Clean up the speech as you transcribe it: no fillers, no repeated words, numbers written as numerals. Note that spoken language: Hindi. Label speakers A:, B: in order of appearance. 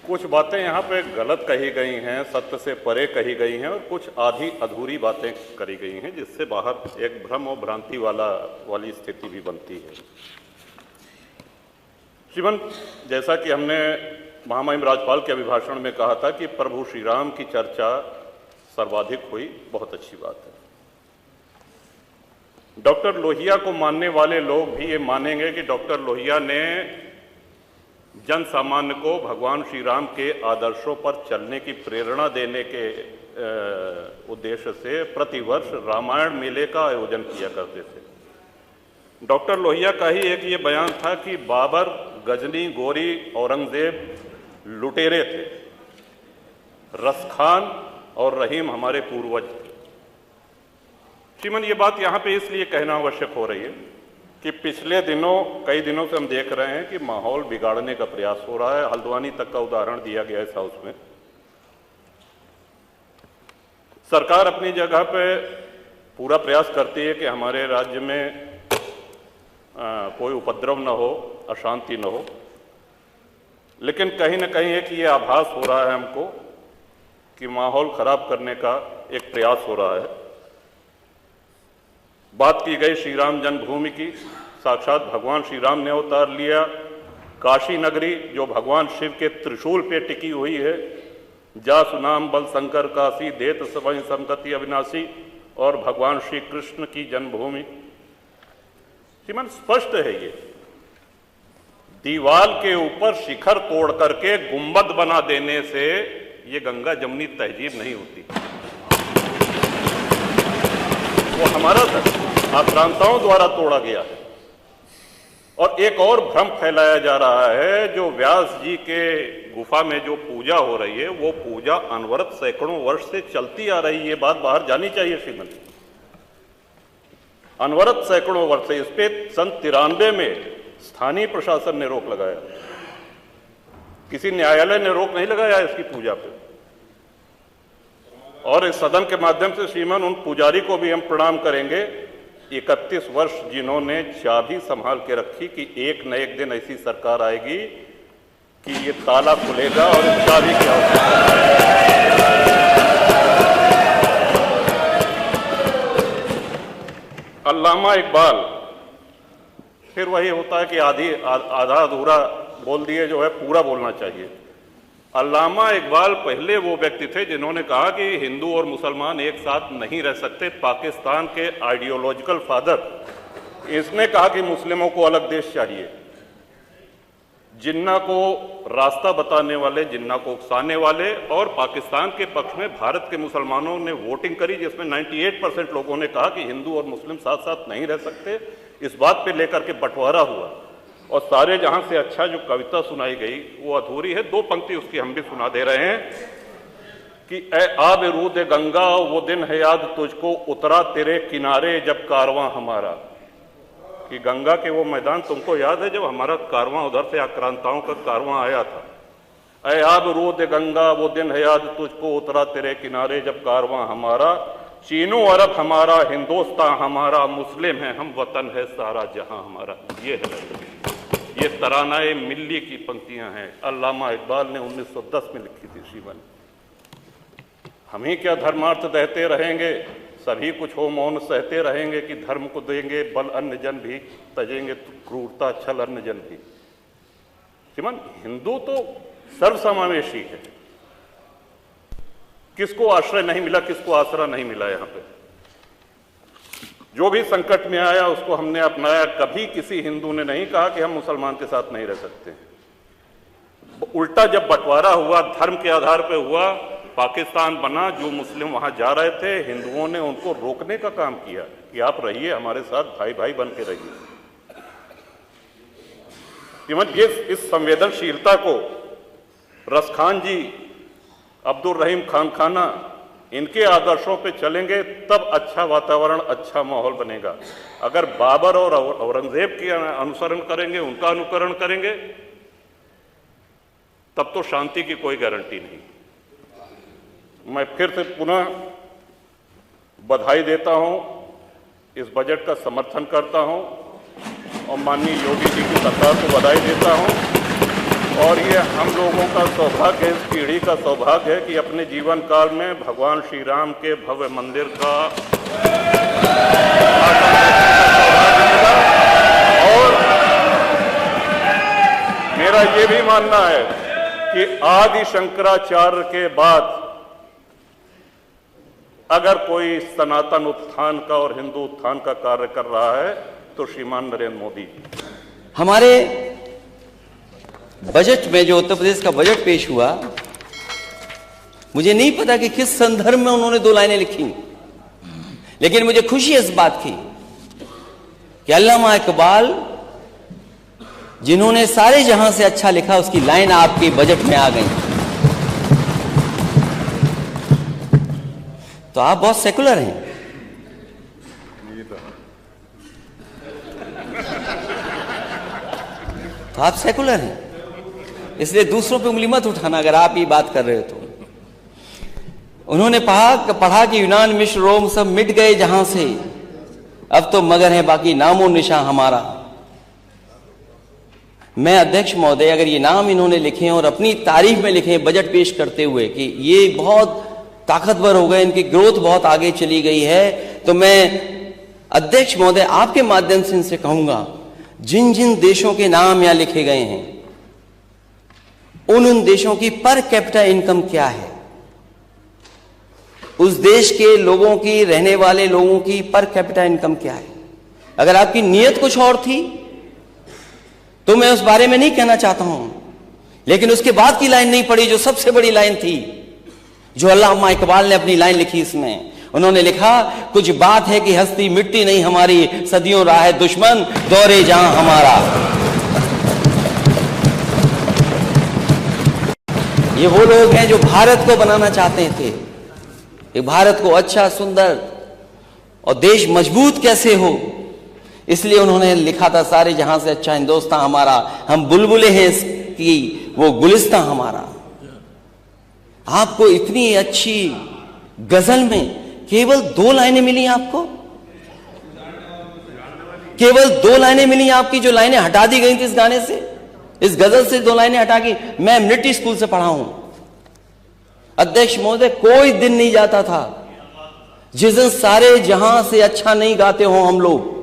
A: कुछ बातें यहाँ पे गलत कही गई हैं, सत्य से परे कही गई हैं और कुछ आधी अधूरी बातें करी गई हैं, जिससे बाहर एक भ्रम और भ्रांति वाली स्थिति भी बनती है। श्रीमान, जैसा कि हमने महामहिम राज्यपाल के अभिभाषण में कहा था कि प्रभु श्री राम की चर्चा सर्वाधिक हुई, बहुत अच्छी बात है। डॉक्टर लोहिया को मानने वाले लोग भी ये मानेंगे कि डॉक्टर लोहिया ने जन सामान्य को भगवान श्री राम के आदर्शों पर चलने की प्रेरणा देने के उद्देश्य से प्रतिवर्ष रामायण मेले का आयोजन किया करते थे। डॉक्टर लोहिया का ही एक ये बयान था कि बाबर, गजनी, गोरी, औरंगजेब लुटेरे थे, रसखान और रहीम हमारे पूर्वज थे। श्रीमान, ये बात यहाँ पे इसलिए कहना आवश्यक हो रही है कि पिछले कई दिनों से हम देख रहे हैं कि माहौल बिगाड़ने का प्रयास हो रहा है। हल्द्वानी तक का उदाहरण दिया गया इस हाउस में। सरकार अपनी जगह पे पूरा प्रयास करती है कि हमारे राज्य में कोई उपद्रव न हो, अशांति न हो, लेकिन कहीं ना कहीं एक ये आभास हो रहा है हमको कि माहौल खराब करने का एक प्रयास हो रहा है। बात की गई श्री राम जन्मभूमि की, साक्षात भगवान श्री राम ने अवतार लिया। काशी नगरी जो भगवान शिव के त्रिशूल पे टिकी हुई है, जा सुनाम बल शंकर काशी, देत सबहि संगति अविनाशी, और भगवान श्री कृष्ण की जन्मभूमि। श्रीमान, स्पष्ट है ये दीवाल के ऊपर शिखर तोड़ करके गुंबद बना देने से ये गंगा जमुनी तहजीब नहीं होती। वो हमारा धर्म आक्रांताओं द्वारा तोड़ा गया है। और एक और भ्रम फैलाया जा रहा है, जो व्यास जी के गुफा में जो पूजा हो रही है, वो पूजा अनवरत सैकड़ों वर्ष से चलती आ रही है। ये बात बाहर जानी चाहिए श्रीमन। अनवरत सैकड़ों वर्ष से, इस पे सन 93 में स्थानीय प्रशासन ने रोक लगाया, किसी न्यायालय ने रोक नहीं लगाया इसकी पूजा पे। और इस सदन के माध्यम से श्रीमान उन पुजारी को भी हम प्रणाम करेंगे, 31 वर्ष जिन्होंने चाबी संभाल के रखी कि एक न एक दिन ऐसी सरकार आएगी कि ये ताला खुलेगा और इस चाबी की आवश्यकता है। अल्लामा इकबाल, फिर वही होता है कि आधा अधूरा बोल दिए जो है पूरा बोलना चाहिए। अल्लामा इकबाल पहले वो व्यक्ति थे जिन्होंने कहा कि हिंदू और मुसलमान एक साथ नहीं रह सकते। पाकिस्तान के आइडियोलॉजिकल फादर, इसने कहा कि मुस्लिमों को अलग देश चाहिए। जिन्ना को रास्ता बताने वाले, जिन्ना को उकसाने वाले और पाकिस्तान के पक्ष में भारत के मुसलमानों ने वोटिंग करी, जिसमें 98% लोगों ने कहा कि हिंदू और मुस्लिम साथ साथ नहीं रह सकते। इस बात पे लेकर के बंटवारा हुआ और सारे जहां से अच्छा जो कविता सुनाई गई वो अधूरी है। 2 पंक्ति उसकी हम भी सुना दे रहे हैं कि ए आब रूद गंगा, वो दिन है याद तुझको, उतरा तेरे किनारे जब कारवां हमारा। कि गंगा के वो मैदान तुमको याद है जब हमारा कारवां उधर से आक्रांताओं का कारवां आया था। ए आब रूद गंगा, वो दिन है याद तुझको, उतरा तेरे किनारे जब कारवां हमारा। चीनो अरब हमारा, हिंदुस्तान हमारा, मुस्लिम है हम, वतन है सारा जहां हमारा। ये है, ये तरानाए मिल्ली की पंक्तियां हैं, अल्लामा इकबाल ने 1910 में लिखी थी श्रीमान। हम ही क्या धर्मार्थ देते रहेंगे, सभी कुछ हो मौन सहते रहेंगे, कि धर्म को देंगे बल अन्य जन भी, तजेंगे क्रूरता छल अन्य जन भी। श्रीमान, हिंदू तो सर्वसमावेशी है। किसको आश्रय नहीं मिला, किसको आसरा नहीं मिला? यहाँ पे जो भी संकट में आया उसको हमने अपनाया। कभी किसी हिंदू ने नहीं कहा कि हम मुसलमान के साथ नहीं रह सकते। उल्टा जब बंटवारा हुआ, धर्म के आधार पर हुआ, पाकिस्तान बना, जो मुस्लिम वहां जा रहे थे, हिंदुओं ने उनको रोकने का काम किया कि आप रहिए हमारे साथ, भाई भाई बन के रहिए। ये इस संवेदनशीलता को रसखान जी, अब्दुल रहीम खान खाना, इनके आदर्शों पे चलेंगे तब अच्छा वातावरण, अच्छा माहौल बनेगा। अगर बाबर और औरंगजेब की अनुसरण करेंगे, उनका अनुकरण करेंगे, तब तो शांति की कोई गारंटी नहीं। मैं फिर से पुनः बधाई देता हूं, इस बजट का समर्थन करता हूं और माननीय योगी जी की सरकार को बधाई देता हूं और ये हम लोगों का सौभाग्य, इस पीढ़ी का सौभाग्य है कि अपने जीवन काल में भगवान श्री राम के भव्य मंदिर का सौभाग्य मिला। और मेरा ये भी मानना है कि आदि शंकराचार्य के बाद अगर कोई सनातन उत्थान का और हिंदू उत्थान का कार्य कर रहा है तो श्रीमान नरेंद्र मोदी जी।
B: हमारे बजट में जो उत्तर प्रदेश का बजट पेश हुआ, मुझे नहीं पता कि किस संदर्भ में उन्होंने 2 लाइनें लिखी, लेकिन मुझे खुशी इस बात की कि अल्लामा इकबाल जिन्होंने सारे जहां से अच्छा लिखा, उसकी लाइन आपके बजट में आ गई। तो आप बहुत सेकुलर हैं। तो आप सेकुलर हैं, इसलिए दूसरों पे उंगली मत उठाना अगर आप ये बात कर रहे हो तो। उन्होंने पढ़ा कि यूनान, मिस्र, रोम सब मिट गए जहां से, अब तो मगर है बाकी नामो निशान हमारा। मैं अध्यक्ष महोदय, अगर ये नाम इन्होंने लिखे और अपनी तारीफ में लिखे बजट पेश करते हुए कि ये बहुत ताकतवर हो गए, इनकी ग्रोथ बहुत आगे चली गई है, तो मैं अध्यक्ष महोदय आपके माध्यम से इनसे कहूंगा, जिन जिन देशों के नाम यहां लिखे गए हैं उन देशों की पर कैपिटा इनकम क्या है, उस देश के लोगों की, रहने वाले लोगों की पर कैपिटा इनकम क्या है। अगर आपकी नीयत कुछ और थी तो मैं उस बारे में नहीं कहना चाहता हूं, लेकिन उसके बाद की लाइन नहीं पढ़ी जो सबसे बड़ी लाइन थी, जो अल्लामा इकबाल ने अपनी लाइन लिखी। इसमें उन्होंने लिखा, कुछ बात है कि हस्ती मिटती नहीं हमारी, सदियों रहा है दुश्मन दौरे जहां हमारा। ये वो लोग हैं जो भारत को बनाना चाहते थे, ये भारत को अच्छा, सुंदर और देश मजबूत कैसे हो, इसलिए उन्होंने लिखा था, सारे जहां से अच्छा हिंदुस्तान हमारा, हम बुलबुले हैं इसकी, वो गुलिस्तां हमारा। आपको इतनी अच्छी गजल में केवल 2 लाइनें मिली आपको, केवल 2 लाइनें मिली आपकी, जो लाइनें हटा दी गई थी इस गाने से, इस गजल से 2 लाइनें हटा के। मैं मिलिट्री स्कूल से पढ़ा हूं अध्यक्ष महोदय, कोई दिन नहीं जाता था जिस दिन सारे जहां से अच्छा नहीं गाते हो हम लोग,